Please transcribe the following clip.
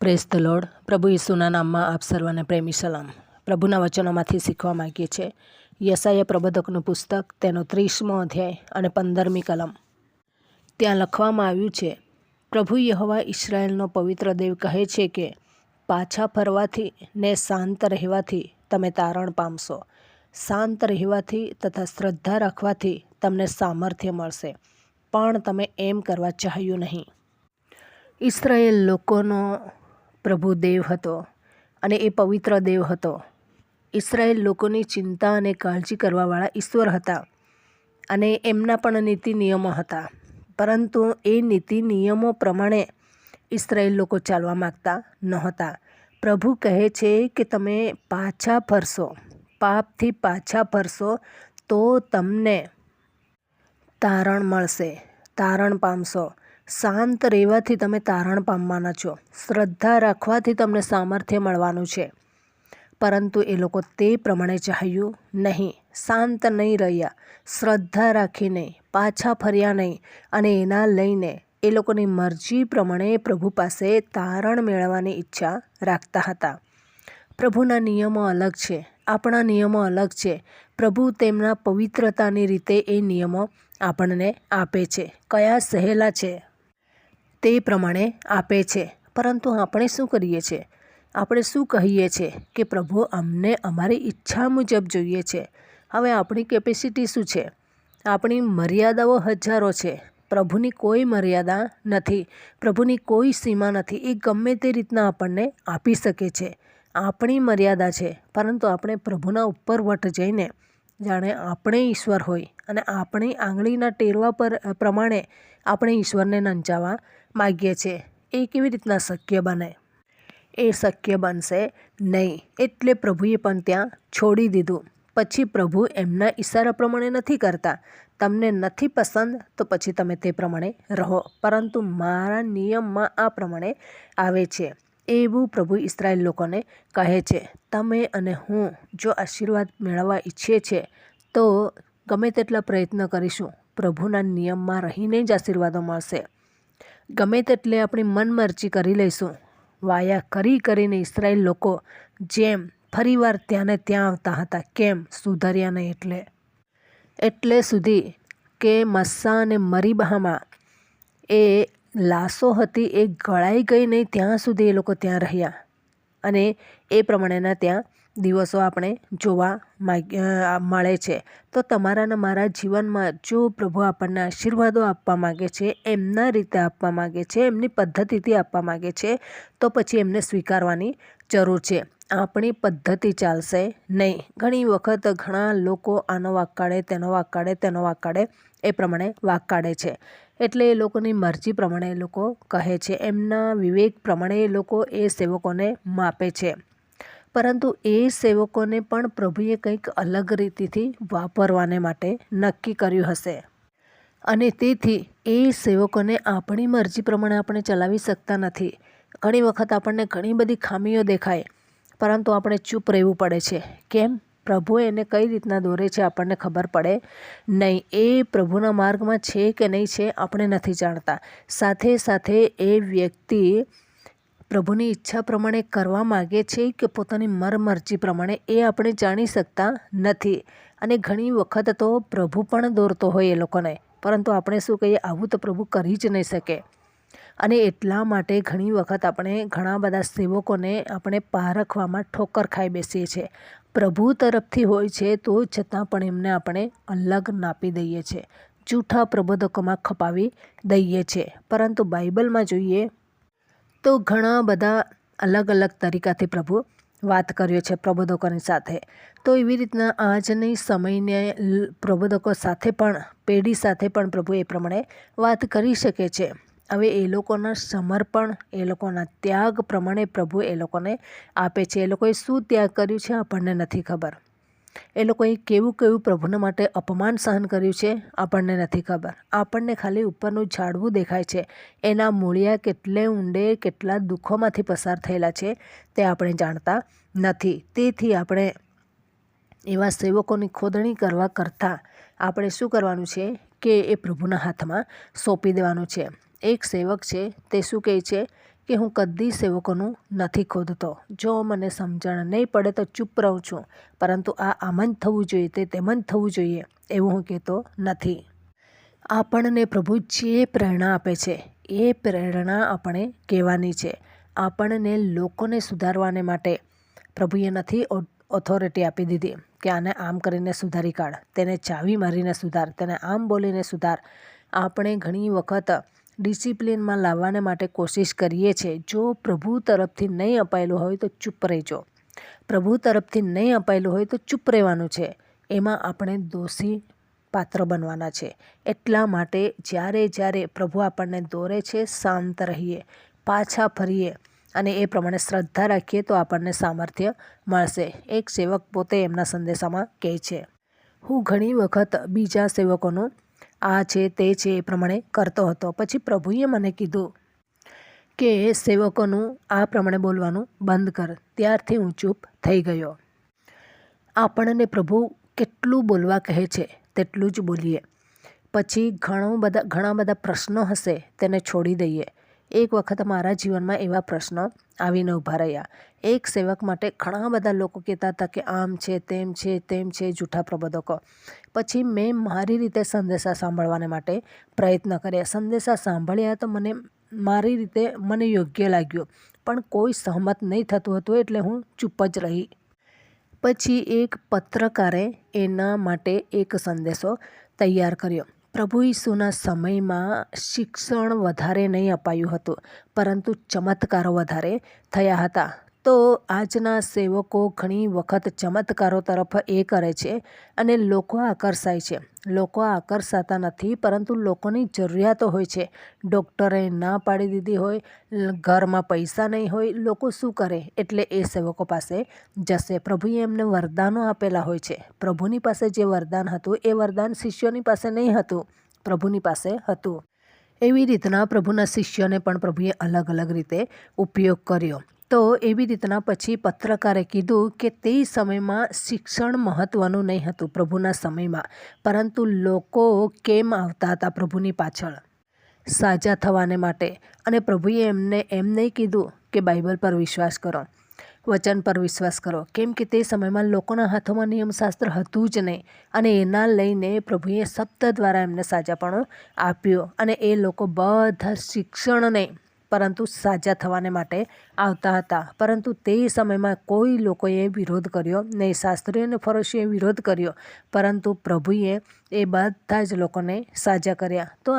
Praise the lord. પ્રભુ ઈસુના નામમાં આપ સર્વને પ્રેમી સલામ. પ્રભુના વચનોમાંથી શીખવા માગીએ છીએ. યશાયા પ્રબોધકનું પુસ્તક, તેનો 30મો અધ્યાય અને 15મી કલમ. ત્યાં લખવામાં આવ્યું છે, પ્રભુ યહોવા ઇસ્રાયેલનો પવિત્ર દેવ કહે છે કે પાછા ફરવાથી ને શાંત રહેવાથી તમે તારણ પામશો. શાંત રહેવાથી તથા શ્રદ્ધા રાખવાથી તમને સામર્થ્ય મળશે, પણ તમે એમ કરવા ચાહ્યું નહીં. ઇસ્રાયેલ લોકોનો પ્રભુ દેવ હતો અને એ પવિત્ર દેવ હતો. ઇસ્રાયેલ લોકોની ચિંતા અને કાળજી કરવાવાળા ઈશ્વર હતા અને એમના પણ નીતિ નિયમો હતા. પરંતુ એ નીતિ નિયમો પ્રમાણે ઇસ્રાયેલ લોકો ચાલવા માગતા નહોતા. પ્રભુ કહે છે કે તમે પાછા ફરશો, પાપથી પાછા ફરશો તો તમને તારણ મળશે, તારણ પામશો. શાંત રહેવાથી તમે તારણ પામવાના છો. શ્રદ્ધા રાખવાથી તમને સામર્થ્ય મળવાનું છે. પરંતુ એ લોકો તે પ્રમાણે ચાહ્યું નહીં. શાંત નહીં રહ્યા, શ્રદ્ધા રાખી નહીં, પાછા ફર્યા નહીં અને એના લઈને એ લોકોની મરજી પ્રમાણે પ્રભુ પાસે તારણ મેળવવાની ઈચ્છા રાખતા હતા. પ્રભુના નિયમો અલગ છે, આપણા નિયમો અલગ છે. પ્રભુ તેમના પવિત્રતાની રીતે એ નિયમો આપણને આપે છે. કયા સહેલા છે તે પ્રમાણે આપે છે. પરંતુ આપણે શું કરીએ છીએ? આપણે શું કહીએ છીએ કે પ્રભુ અમને અમારી ઈચ્છા મુજબ જોઈએ છે. હવે આપણી કેપેસિટી શું છે? આપણી મર્યાદાઓ હજારો છે. પ્રભુની કોઈ મર્યાદા નથી, પ્રભુની કોઈ સીમા નથી. એ ગમે તે રીતના આપણને આપી શકે છે. આપણી મર્યાદા છે, પરંતુ આપણે પ્રભુના ઉપર વટ જઈને જાણે આપણે ઈશ્વર હોય અને આપણી આંગળીના ટેરવા પર પ્રમાણે આપણે ઈશ્વરને નંચાવા માગીએ છીએ. એ કેવી રીતના શક્ય બને? એ શક્ય બનશે નહીં. એટલે પ્રભુએ પણ ત્યાં છોડી દીધું. પછી પ્રભુ એમના ઈશારા પ્રમાણે નથી કરતા. તમને નથી પસંદ તો પછી તમે તે પ્રમાણે રહો, પરંતુ મારા નિયમમાં આ પ્રમાણે આવે છે. એવું પ્રભુ ઇસ્રાયેલ લોકોને કહે છે. તમે અને હું જો આશીર્વાદ મેળવવા ઈચ્છીએ છીએ તો ગમે તેટલા પ્રયત્ન કરીશું, પ્રભુના નિયમમાં રહીને જ આશીર્વાદો મળશે. ગમે તેટલે આપણી મનમરજી કરી લઈશું. વાયા કરી કરીને ઇસ્રાયેલ લોકો જેમ ફરીવાર ત્યાં ને ત્યાં આવતા હતા. કેમ? સુધર્યા નહીં એટલે સુધી કે મસ્સા અને મરીબામાં એ લાશો હતી એ ગળાઈ ગઈ નહીં ત્યાં સુધી એ લોકો ત્યાં રહ્યા. અને એ પ્રમાણેના ત્યાં દિવસો આપણે જોવા મળે છે. તો તમારા ને મારા જીવનમાં જો પ્રભુ આપણને આશીર્વાદો આપવા માગે છે, એમના રીતે આપવા માગે છે, એમની પદ્ધતિથી આપવા માગે છે, તો પછી એમને સ્વીકારવાની જરૂર છે. આપણી પદ્ધતિ ચાલશે નહીં. ઘણી વખત ઘણા લોકો આનો વાંક કાઢે, તેનો વાંક કાઢે, તેનો વાંક કાઢે, એ પ્રમાણે વાંક કાઢે છે. એટલે એ લોકોની મરજી પ્રમાણે એ લોકો કહે છે, એમના વિવેક પ્રમાણે એ લોકો એ સેવકોને માપે છે. પરંતુ એ સેવકોને પણ પ્રભુએ કંઈક અલગ રીતથી વાપરવાને માટે નક્કી કર્યું હશે. અને તેથી એ સેવકોને આપણી મરજી પ્રમાણે આપણે ચલાવી શકતા નથી. ઘણી વખત આપણને ઘણી બધી ખામીઓ દેખાય, પરંતુ આપણે ચૂપ રહેવું પડે છે. કેમ? પ્રભુ એને કઈ રીતના દોરે છે આપણને ખબર પડે નહીં. એ પ્રભુના માર્ગમાં છે કે નહીં છે આપણે નથી જાણતા. સાથે સાથે એ વ્યક્તિ પ્રભુની ઈચ્છા પ્રમાણે કરવા માગે છે કે પોતાની મરમરજી પ્રમાણે, એ આપણે જાણી શકતા નથી. અને ઘણી વખત તો પ્રભુ પણ દોરતો હોય એ લોકોને, પરંતુ આપણે શું કહીએ, આવું તો પ્રભુ કરી જ નહીં શકે. અને એટલા માટે ઘણી વખત આપણે ઘણા બધા સેવકોને આપણે પારખવામાં ઠોકર ખાઈ બેસીએ છીએ. પ્રભુ તરફથી હોય છે તો છતાં પણ એમને આપણે અલગ નાપી દઈએ છીએ, જૂઠા પ્રબોધકોમાં ખપાવી દઈએ છીએ. પરંતુ બાઇબલમાં જોઈએ તો ઘણા બધા અલગ અલગ તરીકાથી પ્રભુ વાત કર્યો છે પ્રબોધકોની સાથે. તો એવી રીતના આજની સમયને પ્રબોધકો સાથે પણ, પેઢી સાથે પણ પ્રભુ એ પ્રમાણે વાત કરી શકે છે. હવે એ લોકોના સમર્પણ, એ લોકોના ત્યાગ પ્રમાણે પ્રભુ એ લોકોને આપે છે. એ લોકોએ શું ત્યાગ કર્યું છે આપણને નથી ખબર. એ લોકોએ કેવું કેવું પ્રભુના માટે અપમાન સહન કર્યું છે આપણને નથી ખબર. આપણને ખાલી ઉપરનું ઝાડવું દેખાય છે. એના મૂળિયા કેટલે ઊંડે, કેટલા દુઃખોમાંથી પસાર થયેલા છે તે આપણે જાણતા નથી. તેથી આપણે એવા સેવકોની ખોદણી કરવા કરતાં આપણે શું કરવાનું છે કે એ પ્રભુના હાથમાં સોંપી દેવાનું છે. એક સેવક છે તે શું કહે છે કે હું કદી સેવકોનું નથી ખોદતો. જો મને સમજણ નહીં પડે તો ચૂપ રહું છું, પરંતુ આમ જ થવું જોઈએ, તેમ જ થવું જોઈએ એવું હું કહેતો નથી. આપણને પ્રભુ જે પ્રેરણા આપે છે એ પ્રેરણા આપણે કહેવાની છે. આપણને લોકોને સુધારવાને માટે પ્રભુએ નથી ઓથોરિટી આપી દીધી કે આને આમ કરીને સુધારી કાઢ, તેને ચાવી મારીને સુધાર, તેને આમ બોલીને સુધાર. આપણે ઘણી વખત ડિસિપ્લિનમાં લાવવાને માટે કોશિશ કરીએ છીએ. જો પ્રભુ તરફથી નહીં અપાયેલું હોય તો ચૂપ રહેજો. પ્રભુ તરફથી નહીં અપાયેલું હોય તો ચૂપ રહેવાનું છે. એમાં આપણે દોષી પાત્ર બનવાના છે. એટલા માટે જ્યારે પ્રભુ આપણને દોરે છે, શાંત રહીએ, પાછા ફરીએ અને એ પ્રમાણે શ્રદ્ધા રાખીએ તો આપણને સામર્થ્ય મળશે. એક સેવક પોતે એમના સંદેશામાં કહે છે, હું ઘણી વખત બીજા સેવકોનું આ છે તે છે એ પ્રમાણે કરતો હતો. પછી પ્રભુએ મને કીધું કે સેવકોનું આ પ્રમાણે બોલવાનું બંધ કર. ત્યારથી હું ચૂપ થઈ ગયો. આપણને પ્રભુ કેટલું બોલવા કહે છે તેટલું જ બોલીએ. પછી ઘણા બધા પ્રશ્નો હશે તેને છોડી દઈએ. એક વખત મારા જીવનમાં એવા પ્રશ્નો આવીને ઊભા રહ્યા. એક સેવક માટે ઘણા બધા લોકો કહેતા હતા કે આમ છે, તેમ છે, તેમ છે, જૂઠા પ્રબોધકો. પછી મેં મારી રીતે સંદેશા સાંભળવાને માટે પ્રયત્ન કર્યા. સંદેશા સાંભળ્યા તો મારી રીતે મને યોગ્ય લાગ્યું, પણ કોઈ સહમત નહીં થતું હતું એટલે હું ચૂપ જ રહી. પછી એક પત્રકારે એના માટે એક સંદેશો તૈયાર કર્યો. પ્રભુ ઈસુના સમયમાં શિક્ષણ વધારે નહીં અપાયું હતું, પરંતુ ચમત્કારો વધારે થયા હતા. તો આજના સેવકો ઘણી વખત ચમત્કારો તરફ એ કરે છે અને લોકો આકર્ષાય છે. લોકો આકર્ષાતા નથી, પરંતુ લોકોની જરૂરિયાતો હોય છે. ડૉક્ટરે ના પાડી દીધી હોય, ઘરમાં પૈસા નહીં હોય, લોકો શું કરે? એટલે એ સેવકો પાસે જશે. પ્રભુએ એમને વરદાનો આપેલા હોય છે. પ્રભુની પાસે જે વરદાન હતું એ વરદાન શિષ્યોની પાસે નહીં હતું, પ્રભુની પાસે હતું. એવી રીતના પ્રભુના શિષ્યોને પણ પ્રભુએ અલગ અલગ રીતે ઉપયોગ કર્યો. તો એવી રીતના પછી પત્રકારે કીધું કે તે સમયમાં શિક્ષણ મહત્ત્વનું નહીં હતું પ્રભુના સમયમાં, પરંતુ લોકો કેમ આવતા હતા પ્રભુની પાછળ સાજા થવાને માટે. અને પ્રભુએ એમને એમ નહીં કીધું કે બાઇબલ પર વિશ્વાસ કરો, વચન પર વિશ્વાસ કરો, કેમ કે તે સમયમાં લોકોના હાથોમાં નિયમશાસ્ત્ર હતું જ નહીં. અને એના લઈને પ્રભુએ શબ્દ દ્વારા એમને સાજાપણું આપ્યું અને એ લોકો બધા શિક્ષણ નહીં પરંતુ સાજા થવાને માટે આવતા હતા. પરંતુ તે સમયમાં કોઈ લોકોએ વિરોધ કર્યો નહીં. શાસ્ત્રીઓ અને ફરીસીઓએ વિરોધ કર્યો, પરંતુ પ્રભુએ એ બધા જ લોકોને સાજા કર્યા. તો